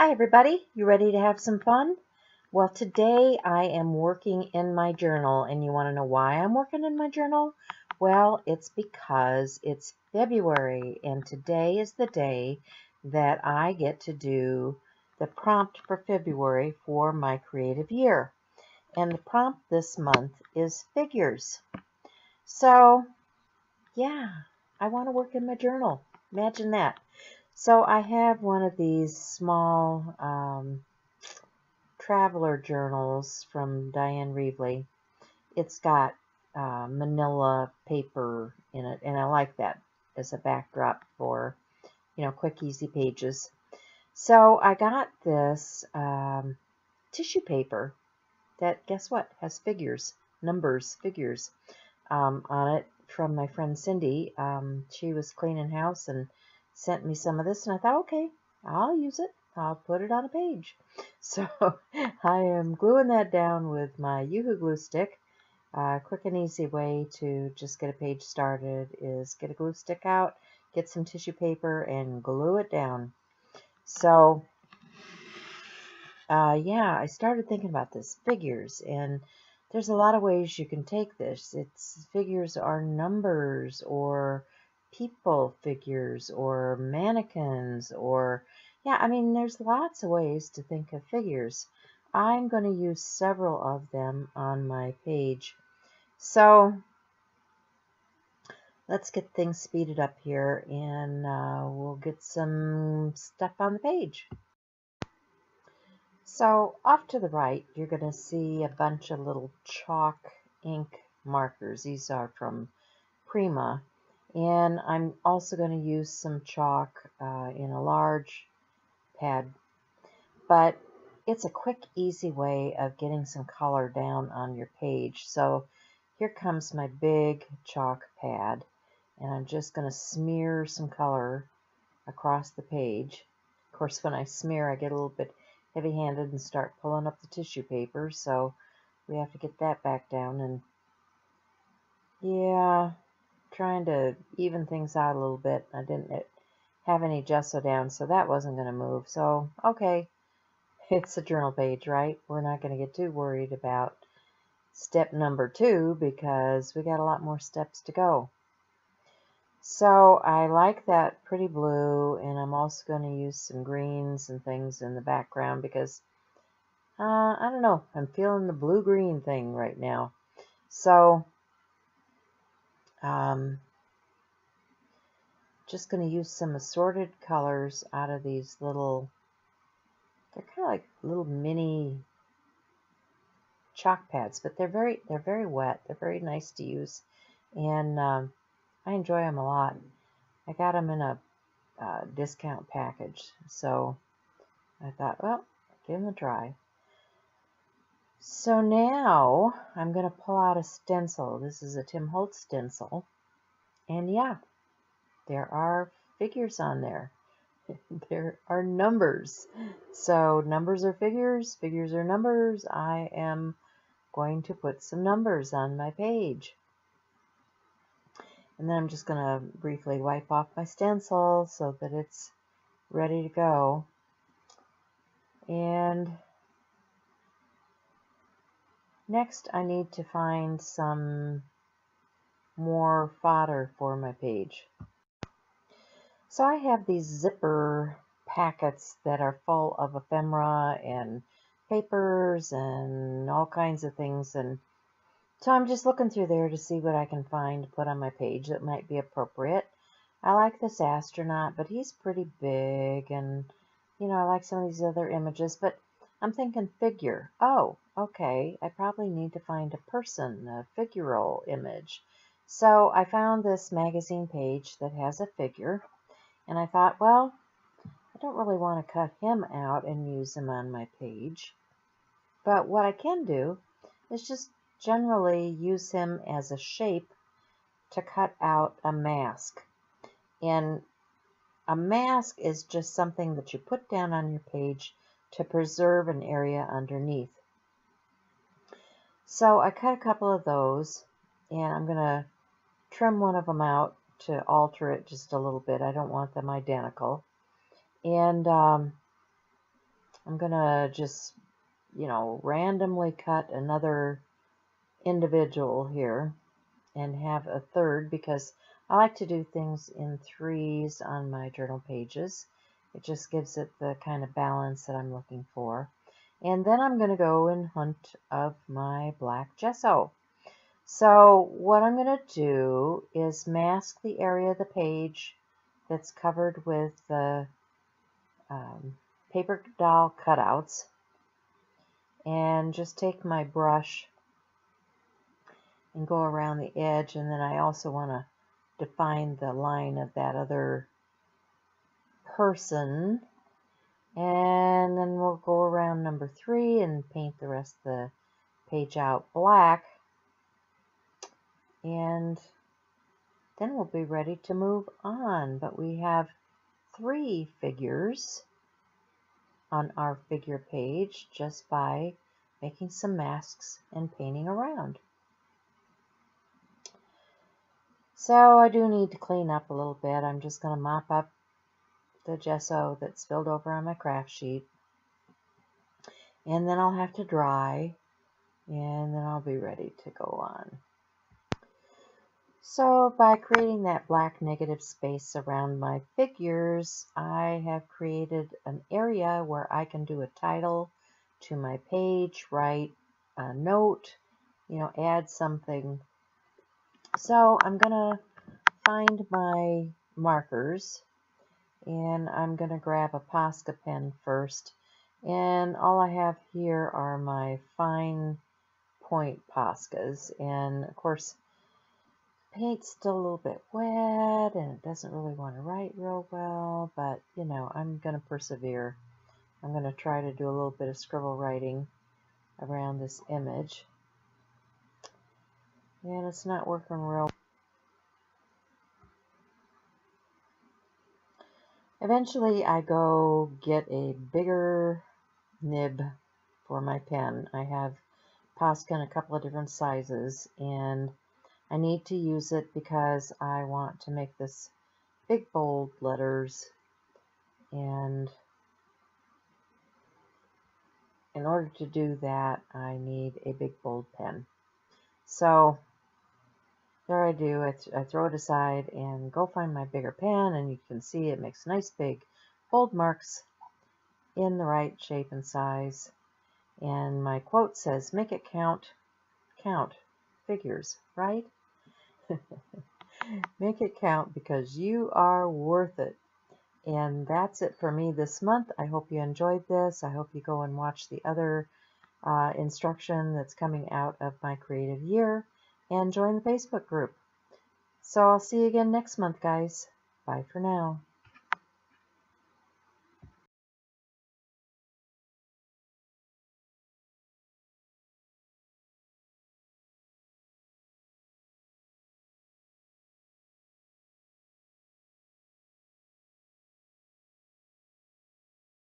Hi everybody, you ready to have some fun? Well, today I am working in my journal, and you want to know why I'm working in my journal? Well, it's because it's February, and today is the day that I get to do the prompt for February for my creative year. And the prompt this month is figures. So, yeah, I want to work in my journal. Imagine that. So I have one of these small traveler journals from Diane Reevely. It's got manila paper in it, and I like that as a backdrop for, quick, easy pages. So I got this tissue paper that, guess what, has figures, numbers, figures on it from my friend Cindy. She was cleaning house and sent me some of this, and I thought, okay, I'll use it. I'll put it on a page. So I am gluing that down with my Yoo-Hoo glue stick. Quick and easy way to just get a page started is get a glue stick out, get some tissue paper, and glue it down. So yeah, I started thinking about this, figures, and there's a lot of ways you can take this. It's figures are numbers, or people figures, or mannequins, or, yeah, I mean, there's lots of ways to think of figures. I'm going to use several of them on my page. So let's get things speeded up here, and we'll get some stuff on the page. So off to the right, you're going to see a bunch of little chalk ink markers. These are from Prima. And I'm also going to use some chalk in a large pad. But it's a quick, easy way of getting some color down on your page. So here comes my big chalk pad. And I'm just going to smear some color across the page. Of course, when I smear, I get a little bit heavy-handed and start pulling up the tissue paper, so we have to get that back down. And yeah, trying to even things out a little bit. I didn't have any gesso down, so that wasn't going to move. So, okay, it's a journal page, right? We're not going to get too worried about step number 2 because we got a lot more steps to go. So I like that pretty blue, and I'm also going to use some greens and things in the background because, I don't know, I'm feeling the blue-green thing right now. So just going to use some assorted colors out of these little, they're kind of like little mini chalk pads, but they're very wet. They're very nice to use, and I enjoy them a lot. I got them in a discount package, so I thought, well, give them a try. So now I'm going to pull out a stencil. This is a Tim Holtz stencil, and yeah, there are figures on there. There are numbers. So numbers are figures, figures are numbers. I am going to put some numbers on my page. And then I'm just going to briefly wipe off my stencil so that it's ready to go. And next I need to find some more fodder for my page. So I have these zipper packets that are full of ephemera and papers and all kinds of things, and so I'm just looking through there to see what I can find to put on my page that might be appropriate. I like this astronaut, but he's pretty big, and I like some of these other images, but I'm thinking figure. Oh, okay, I probably need to find a person, a figural image. So I found this magazine page that has a figure, and I thought, well, I don't really want to cut him out and use him on my page. But what I can do is just generally use him as a shape to cut out a mask. And a mask is just something that you put down on your page to preserve an area underneath. So I cut a couple of those, and I'm going to trim one of them out to alter it just a little bit. I don't want them identical. And I'm going to just, randomly cut another individual here and have a third, because I like to do things in threes on my journal pages. It just gives it the kind of balance that I'm looking for. And then I'm going to go and hunt of my black gesso. So what I'm going to do is mask the area of the page that's covered with the paper doll cutouts, and just take my brush and go around the edge, and then I also want to define the line of that other person, and then we'll go around number 3 and paint the rest of the page out black, and then we'll be ready to move on. But we have 3 figures on our figure page just by making some masks and painting around. So I do need to clean up a little bit. I'm just going to mop up the gesso that spilled over on my craft sheet, and then I'll have to dry, and then I'll be ready to go on. So by creating that black negative space around my figures, I have created an area where I can do a title to my page, write a note, add something. So I'm going to find my markers, and I'm going to grab a Posca pen first. And all I have here are my fine point Poscas. And of course, paint's still a little bit wet and it doesn't really want to write real well, but I'm going to persevere. I'm going to try to do a little bit of scribble writing around this image. And it's not working real. Eventually I go get a bigger nib for my pen. I have Posca in a couple of different sizes, and I need to use it because I want to make this big bold letters, and in order to do that I need a big bold pen. So there I do. I throw it aside and go find my bigger pen, and you can see it makes nice big bold marks in the right shape and size. And my quote says, "Make it count, count figures," right? Make it count because you are worth it. And that's it for me this month. I hope you enjoyed this. I hope you go and watch the other instruction that's coming out of my creative year, and join the Facebook group. So I'll see you again next month, guys. Bye for now.